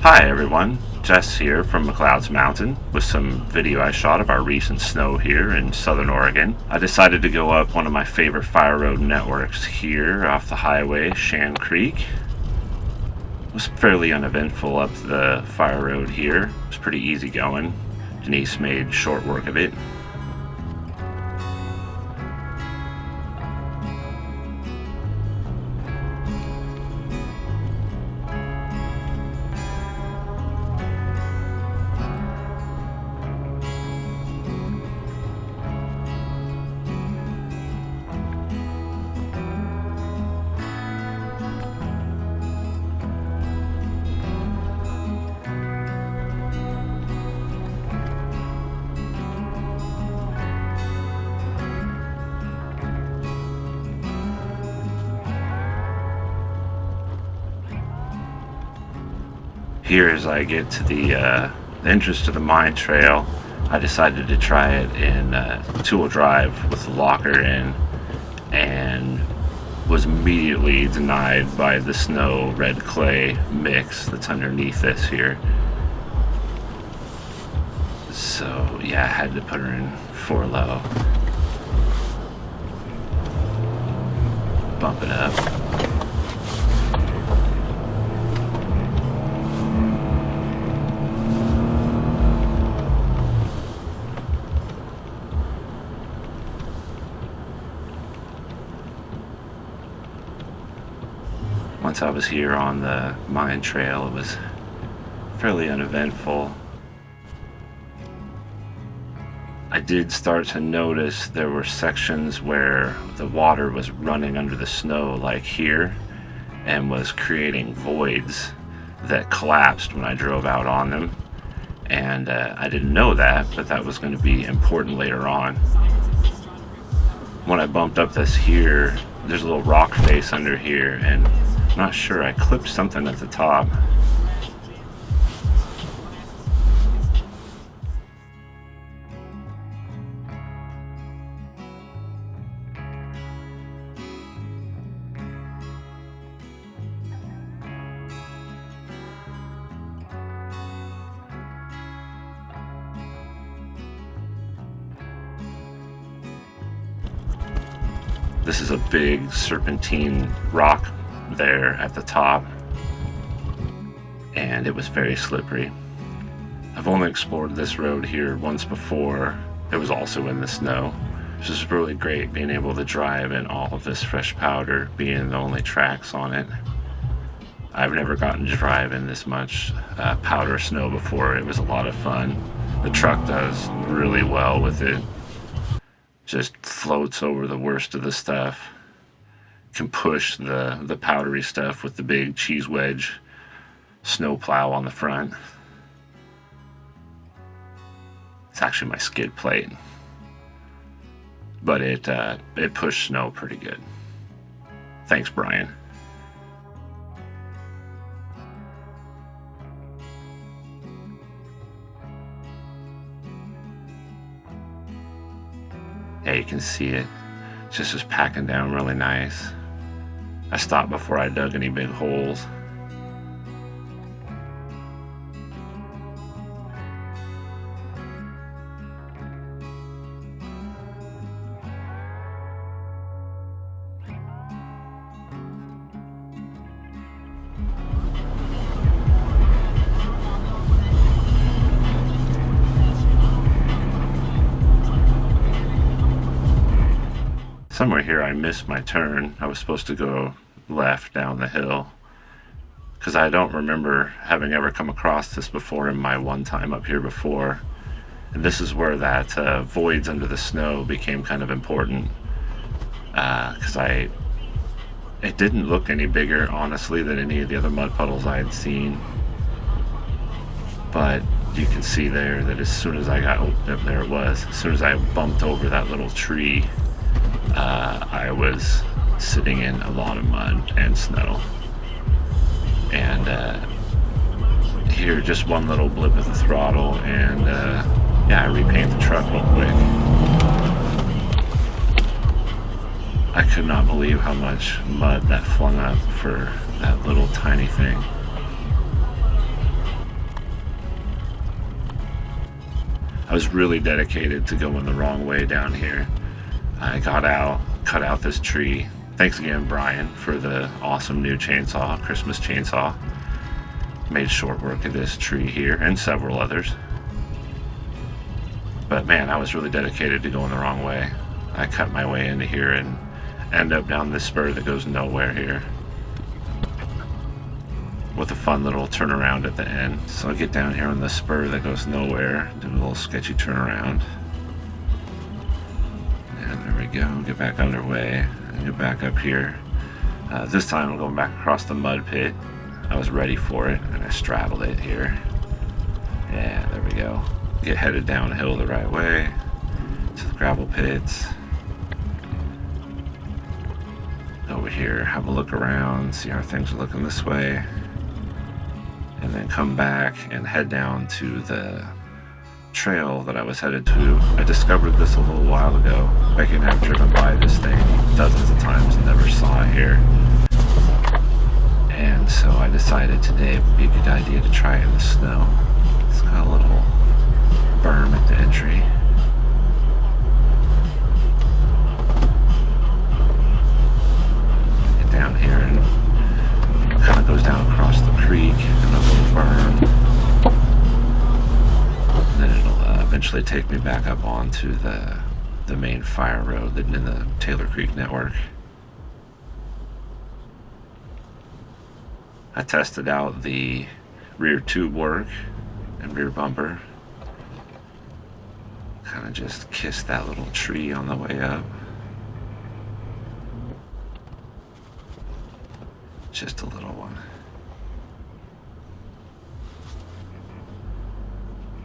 Hi everyone, Jess here from McLouds Mountain with some video I shot of our recent snow here in southern Oregon. I decided to go up one of my favorite fire road networks here off the highway, Shan Creek. It was fairly uneventful up the fire road here. It was pretty easy going. Denise made short work of it. Here, as I get to the entrance to the mine trail, I decided to try it in two-wheel drive with the locker in, and was immediately denied by the snow red clay mix that's underneath this here. So yeah, I had to put her in 4-low. Bump it up. Once I was here on the mine trail, it was fairly uneventful. I did start to notice there were sections where the water was running under the snow, like here, and was creating voids that collapsed when I drove out on them. And I didn't know that, but that was going to be important later on. When I bumped up this here, there's a little rock face under here, and I'm not sure, I clipped something at the top. This is a big serpentine rock there at the top, and it was very slippery. I've only explored this road here once before. It was also in the snow. This is really great being able to drive in all of this fresh powder, being the only tracks on it. I've never gotten to drive in this much powder snow before. It was a lot of fun. The truck does really well with it. Just floats over the worst of the stuff. Can push the powdery stuff with the big cheese wedge snow plow on the front. It's actually my skid plate, but it pushed snow pretty good. Thanks, Brian. Yeah, you can see it. It's just packing down really nice. I stopped before I dug any big holes. Somewhere here I missed my turn. I was supposed to go left down the hill, because I don't remember having ever come across this before in my one time up here before. And this is where that voids under the snow became kind of important, because it didn't look any bigger, honestly, than any of the other mud puddles I had seen. But you can see there that as soon as I got, oh, there it was, as soon as I bumped over that little tree, I was sitting in a lot of mud and snow. And here, just one little blip of the throttle, and yeah, I repaint the truck real quick. I could not believe how much mud that flung up for that little tiny thing. I was really dedicated to going the wrong way down here. I got out, cut out this tree. Thanks again, Brian, for the awesome new chainsaw, Christmas chainsaw. Made short work of this tree here and several others. But man, I was really dedicated to going the wrong way. I cut my way into here and end up down this spur that goes nowhere here, with a fun little turnaround at the end. So I get down here on the spur that goes nowhere, do a little sketchy turnaround. And there we go, get back underway, and get back up here. This time I'm going back across the mud pit. I was ready for it, and I straddled it here. Yeah, there we go. Get headed downhill the right way to the gravel pits. Over here, have a look around, see how things are looking this way. And then come back and head down to the trail that I was headed to. I discovered this a little while ago. Becky and I have driven by this thing dozens of times and never saw it here. And so I decided today it would be a good idea to try it in the snow. It's got a little berm at the entry. Get down here and it kind of goes down across the creek and a little berm. And then it'll eventually take me back up onto the main fire road in the Taylor Creek network. I tested out the rear tube work and rear bumper. Kind of just kissed that little tree on the way up. Just a little one.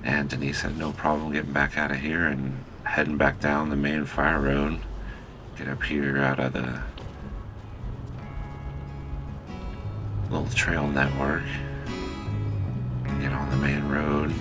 And Denise had no problem getting back out of here and heading back down the main fire road. Get up here out of the little trail network. Get on the main road.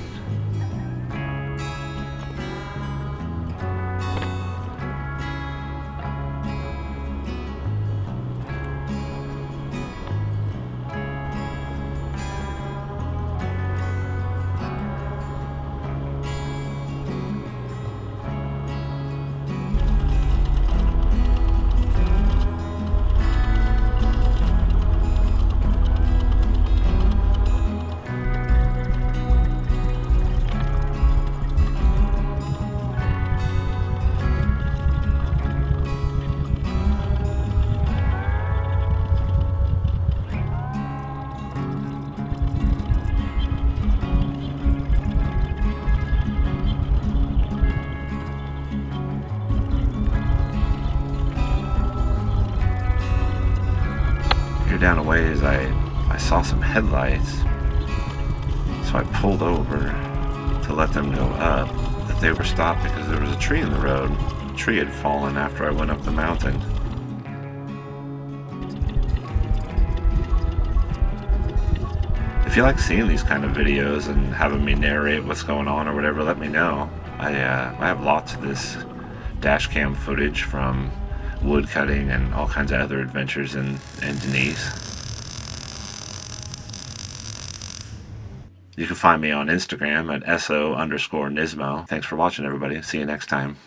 Down a ways, I saw some headlights, so I pulled over to let them go up, but they were stopped because there was a tree in the road. The tree had fallen after I went up the mountain. If you like seeing these kind of videos and having me narrate what's going on or whatever, let me know. I have lots of this dash cam footage from wood cutting and all kinds of other adventures in Denise. You can find me on Instagram at so_Nismo. Thanks for watching, everybody. See you next time.